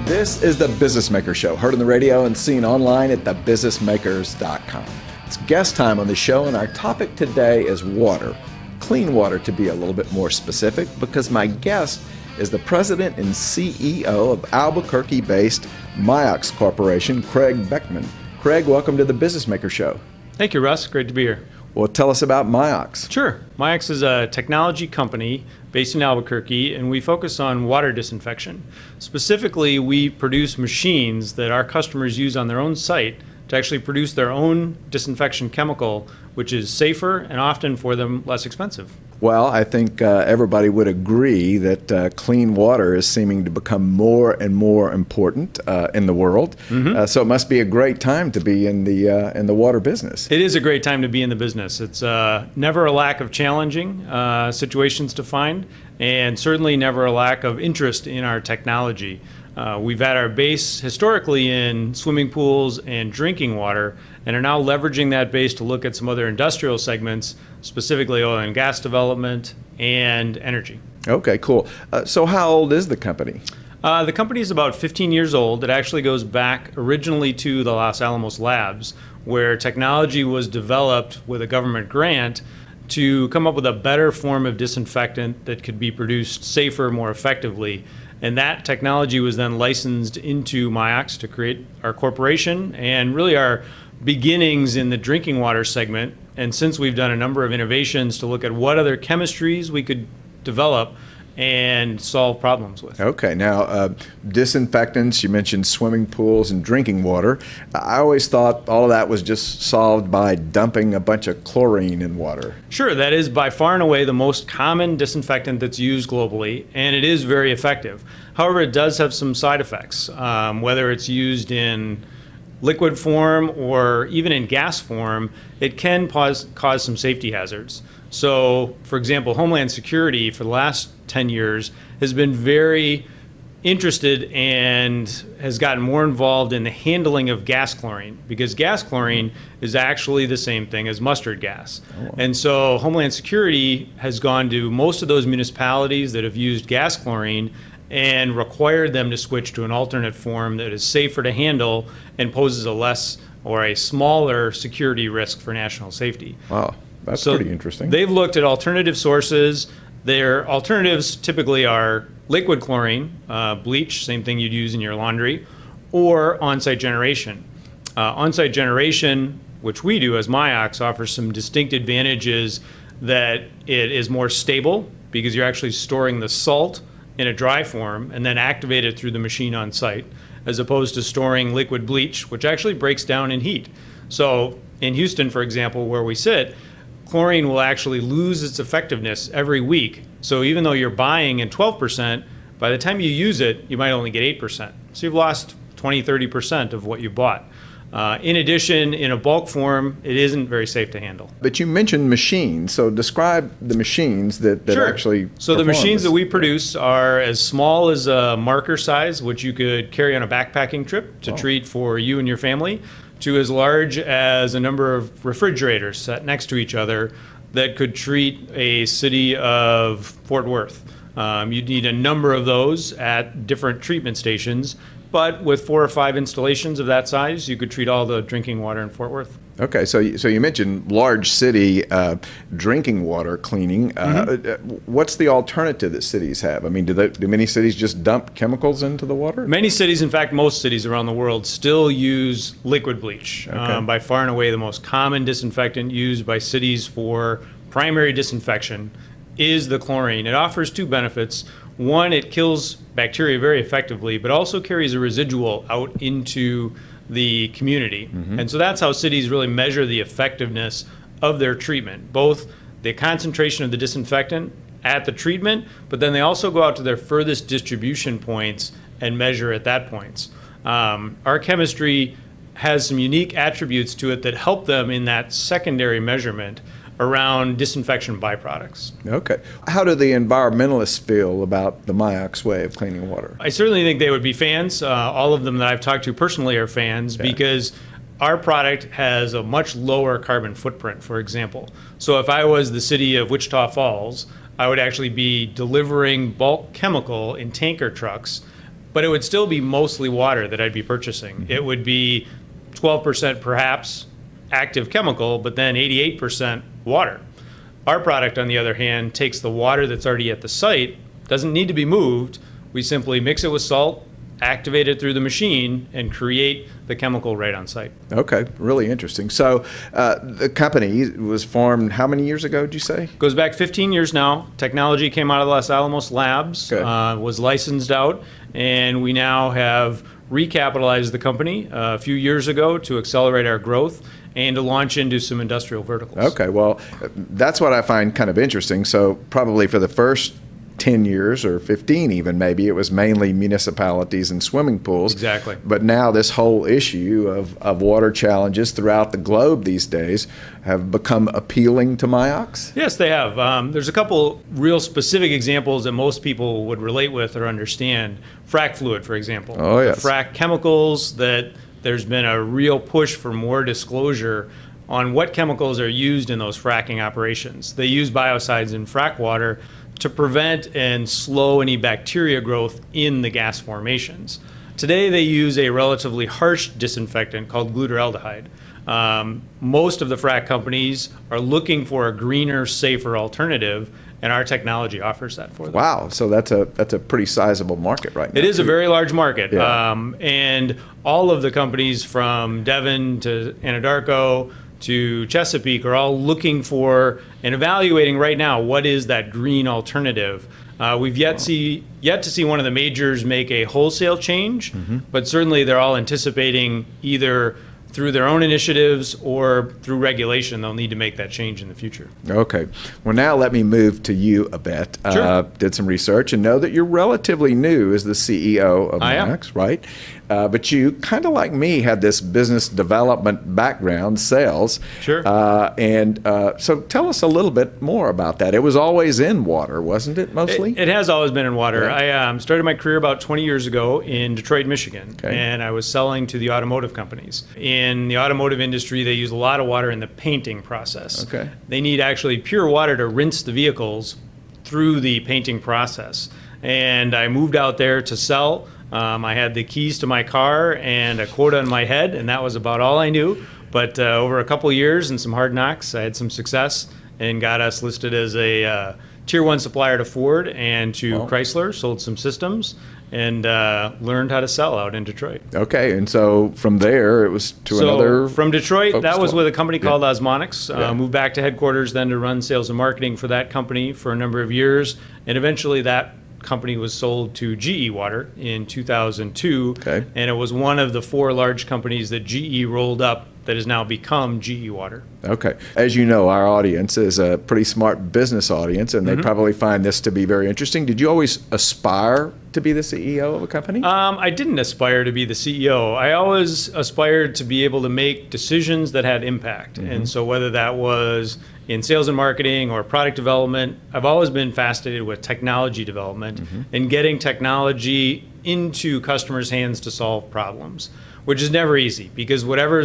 This is the Business Maker Show, heard on the radio and seen online at thebusinessmakers.com. It's guest time on the show, and our topic today is water. Clean water, to be a little bit more specific, because my guest is the president and CEO of Albuquerque-based MIOX Corporation, Craig Beckman. Craig, welcome to the Business Maker Show. Thank you, Russ. Great to be here. Well, tell us about MIOX. Sure. MIOX is a technology company based in Albuquerque, and we focus on water disinfection. Specifically, we produce machines that our customers use on their own site to actually produce their own disinfection chemical, which is safer and often for them less expensive. Well, I think everybody would agree that clean water is seeming to become more and more important in the world. So it must be a great time to be in the water business. It is a great time to be in the business. It's never a lack of challenging situations to find, and certainly never a lack of interest in our technology. We've had our base historically in swimming pools and drinking water, and are now leveraging that base to look at some other industrial segments, specifically oil and gas development and energy. Okay, cool. So how old is the company? The company is about 15 years old. It actually goes back originally to the Los Alamos labs, where technology was developed with a government grant to come up with a better form of disinfectant that could be produced safer, more effectively. And that technology was then licensed into MIOX to create our corporation and really our beginnings in the drinking water segment. And since we've done a number of innovations to look at what other chemistries we could develop and solve problems with. Okay, now disinfectants, you mentioned swimming pools and drinking water. I always thought all of that was just solved by dumping a bunch of chlorine in water. Sure, that is by far and away the most common disinfectant that's used globally, and it is very effective. However, it does have some side effects, whether it's used in liquid form or even in gas form. It can cause some safety hazards. So, for example, Homeland Security for the last 10 years has been very interested and has gotten more involved in the handling of gas chlorine, because gas chlorine is actually the same thing as mustard gas. Oh. And so Homeland Security has gone to most of those municipalities that have used gas chlorine and required them to switch to an alternate form that is safer to handle and poses a less or a smaller security risk for national safety. Wow. That's pretty interesting. They've looked at alternative sources. Their alternatives typically are liquid chlorine, bleach, same thing you'd use in your laundry, or on-site generation. On-site generation, which we do as MIOX, offers some distinct advantages that it is more stable because you're actually storing the salt in a dry form and then activate it through the machine on site, as opposed to storing liquid bleach, which actually breaks down in heat. So in Houston, for example, where we sit, chlorine will actually lose its effectiveness every week. So even though you're buying in 12%, by the time you use it, you might only get 8%. So you've lost 20-30% of what you bought. In addition, in a bulk form, it isn't very safe to handle. But you mentioned machines, so describe the machines that Sure. actually So the machines that we produce are as small as a marker size, which you could carry on a backpacking trip to treat for you and your family, to as large as a number of refrigerators set next to each other that could treat a city of Fort Worth. You'd need a number of those at different treatment stations, but with 4 or 5 installations of that size, you could treat all the drinking water in Fort Worth. Okay, so you mentioned large city drinking water cleaning. What's the alternative that cities have? I mean, do many cities just dump chemicals into the water? Many cities, in fact, most cities around the world, still use liquid bleach. Okay. By far and away, the most common disinfectant used by cities for primary disinfection is the chlorine. It offers 2 benefits. One, it kills bacteria very effectively, but also carries a residual out into the community. And so that's how cities really measure the effectiveness of their treatment, both the concentration of the disinfectant at the treatment, but then they also go out to their furthest distribution points and measure at that points. Our chemistry has some unique attributes to it that help them in that secondary measurement around disinfection byproducts. Okay. How do the environmentalists feel about the MIOX way of cleaning water? I certainly think they would be fans. All of them that I've talked to personally are fans because our product has a much lower carbon footprint, for example. So if I was the city of Wichita Falls, I would actually be delivering bulk chemical in tanker trucks but it would still be mostly water that I'd be purchasing. It would be 12% perhaps active chemical, but then 88% water. Our product, on the other hand, takes the water that's already at the site, doesn't need to be moved. We simply mix it with salt, activate it through the machine, and create the chemical right on site. Okay, really interesting. So the company was formed how many years ago, did you say? Goes back 15 years now. Technology came out of Los Alamos Labs, Okay. Was licensed out, and we now have recapitalized the company a few years ago to accelerate our growth and to launch into some industrial verticals. Okay, well, that's what I find kind of interesting. So probably for the first 10 years or 15 even, maybe it was mainly municipalities and swimming pools. Exactly. But now this whole issue of water challenges throughout the globe these days have become appealing to MIOX? Yes, they have. There's a couple real specific examples that most people would relate with or understand. Frac fluid, for example. Oh, yes. The frac chemicals, that there's been a real push for more disclosure on what chemicals are used in those fracking operations. They use biocides in frac water to prevent and slow any bacteria growth in the gas formations. Today they use a relatively harsh disinfectant called glutaraldehyde. Most of the frac companies are looking for a greener, safer alternative, and our technology offers that for them. Wow, so that's a pretty sizable market right now. It is a very large market. Yeah. And all of the companies from Devon to Anadarko to Chesapeake are all looking for and evaluating right now what is that green alternative. We've yet to see one of the majors make a wholesale change, but certainly they're all anticipating either through their own initiatives or through regulation, they'll need to make that change in the future. Okay. Well, now let me move to you a bit. Sure. Did some research and know that you're relatively new as the CEO of MIOX, right? But you, kind of like me, had this business development background, sales. Sure. So tell us a little bit more about that. It was always in water, wasn't it, mostly? It has always been in water. Yeah. I started my career about 20 years ago in Detroit, Michigan, Okay. and I was selling to the automotive companies. In the automotive industry, they use a lot of water in the painting process. Okay. They need actually pure water to rinse the vehicles through the painting process. And I moved out there to sell. I had the keys to my car and a quota in my head, and that was about all I knew. But over a couple of years and some hard knocks, I had some success and got us listed as a Tier 1 supplier to Ford and to Chrysler, sold some systems, and learned how to sell out in Detroit. Okay, and so from there it was to another. From Detroit, that was with a company called Yeah. Osmonics. Yeah. Moved back to headquarters then to run sales and marketing for that company for a number of years, and eventually that company was sold to GE Water in 2002, Okay. and it was one of the 4 large companies that GE rolled up that has now become GE Water. Okay. As you know, our audience is a pretty smart business audience, and they probably find this to be very interesting. Did you always aspire to be the CEO of a company? I didn't aspire to be the CEO. I always aspired to be able to make decisions that had impact. And so whether that was in sales and marketing or product development, I've always been fascinated with technology development and getting technology into customers' hands to solve problems, which is never easy because whatever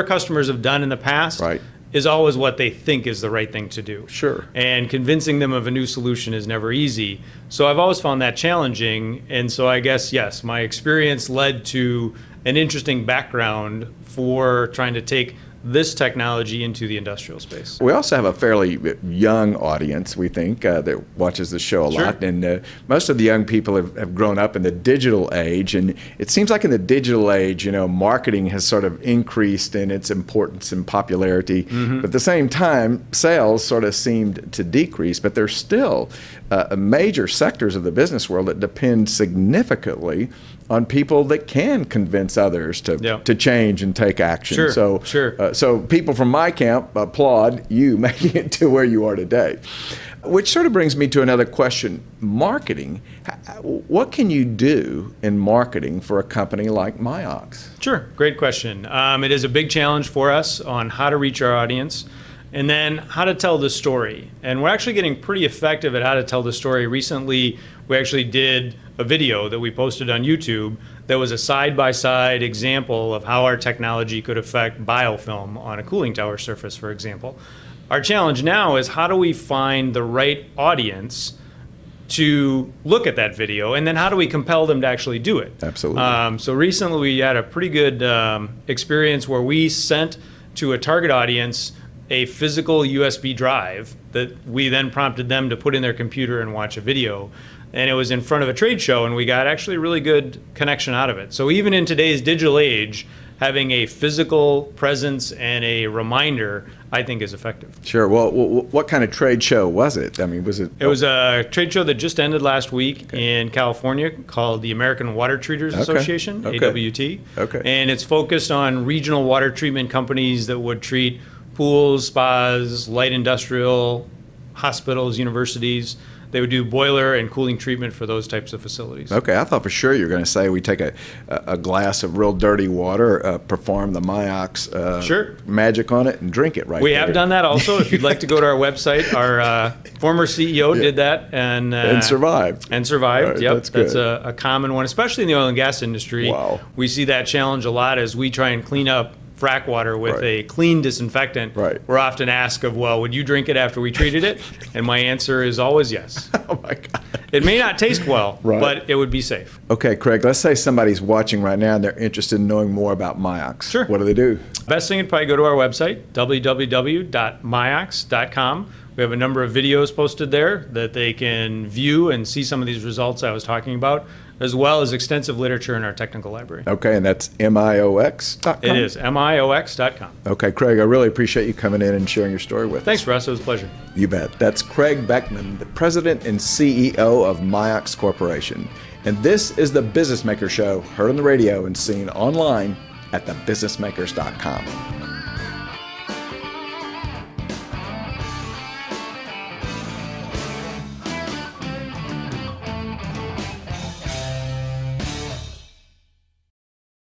customers have done in the past Right. is always what they think is the right thing to do. Sure. And convincing them of a new solution is never easy. So I've always found that challenging. And so I guess, yes, my experience led to an interesting background for trying to take this technology into the industrial space. We also have a fairly young audience, we think, that watches the show a Sure. lot. And most of the young people have grown up in the digital age. And it seems like in the digital age, marketing has sort of increased in its importance and popularity. But at the same time, sales sort of seemed to decrease. But there's still major sectors of the business world that depend significantly on people that can convince others to change and take action. Sure. So people from my camp applaud you making it to where you are today. Which sort of brings me to another question. Marketing. What can you do in marketing for a company like MIOX? Sure, great question. It is a big challenge for us on how to reach our audience and then how to tell the story. And we're actually getting pretty effective at how to tell the story. Recently, we actually did a video that we posted on YouTube that was a side-by-side example of how our technology could affect biofilm on a cooling tower surface, for example. Our challenge now is how do we find the right audience to look at that video, and then how do we compel them to actually do it? Absolutely. So recently we had a pretty good experience where we sent to a target audience a physical USB drive that we then prompted them to put in their computer and watch a video. And it was in front of a trade show, and we got actually really good connection out of it. So even in today's digital age, having a physical presence and a reminder, I think, is effective. Sure. Well, what kind of trade show was it? I mean, was it? It was a trade show that just ended last week in California called the American Water Treaters Association, AWT. Okay. And it's focused on regional water treatment companies that would treat pools, spas, light industrial, hospitals, universities. They would do boiler and cooling treatment for those types of facilities. Okay, I thought for sure you were going to say we take a glass of real dirty water, perform the MIOX Sure. magic on it, and drink it right We there. have done that also. If you'd like to go to our website, our former CEO did that and survived. And survived. Right, Yep, that's good. that's a common one, especially in the oil and gas industry. Wow. We see that challenge a lot as we try and clean up frack water with Right. a clean disinfectant. Right. We're often asked of, well, would you drink it after we treated it? And my answer is always yes. Oh my God. It may not taste well, Right. but it would be safe. Okay, Craig, let's say somebody's watching right now and they're interested in knowing more about MIOX. Sure. What do they do? Best thing would probably go to our website, www.miox.com. We have a number of videos posted there that they can view and see some of these results I was talking about, as well as extensive literature in our technical library. Okay, and that's MIOX.com? It is, MIOX.com. Okay, Craig, I really appreciate you coming in and sharing your story with us. Thanks, Russ. It was a pleasure. You bet. That's Craig Beckman, the president and CEO of MIOX Corporation. And this is the Business Maker Show, heard on the radio and seen online at thebusinessmakers.com.